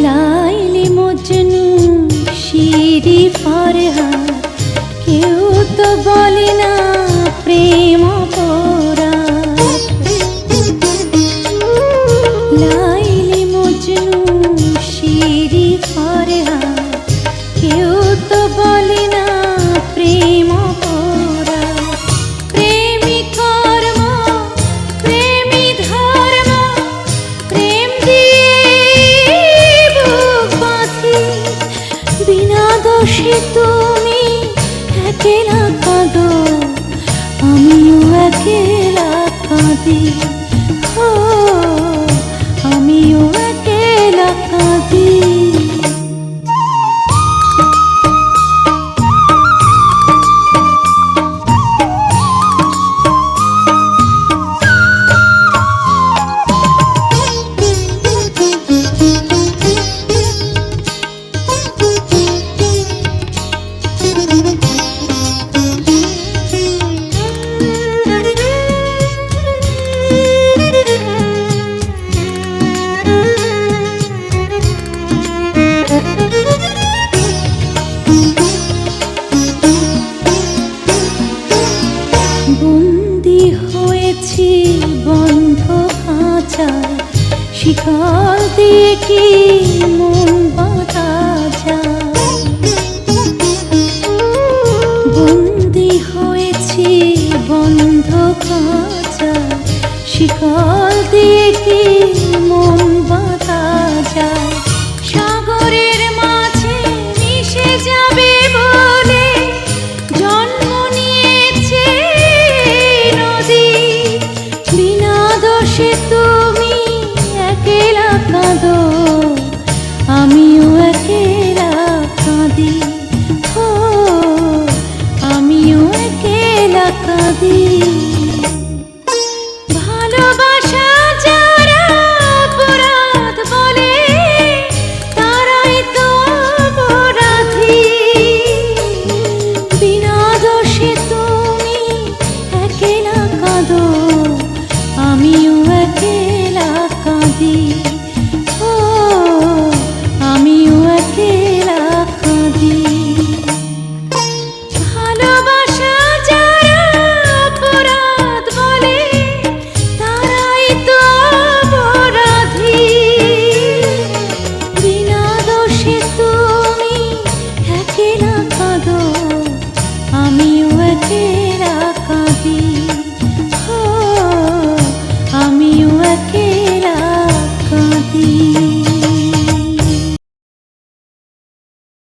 Laili Majnu Siri Farhad কেউ তো বলে না প্রেম অপরাধ। লাইলি মজনু শিরি ফরহাদ কেউ তো বলে না প্রেম অপরাধ। প্রেমী কর্ম প্রেমী ধর্ম প্রেম দিয়ে বুক বাঁধি। বিনা দোষে তুমি একেলা কাঁদো আমিও একেলা কাঁদি। ও আমিও একেলা কাঁদি। বন্দি হয়েছি বন্ধ খাঁচায়, শিকল দিয়ে কি মন বাঁধা যায়? বন্দি হয়েছি বন্ধ খাঁচায়, শিকল দিয়ে কি মন বাঁধা যায়? সাগরের মাঝে মিশে যাবে বলে জন্ম নিয়েছে নদী। বিনা দোষে তুমি একেলা কাঁদো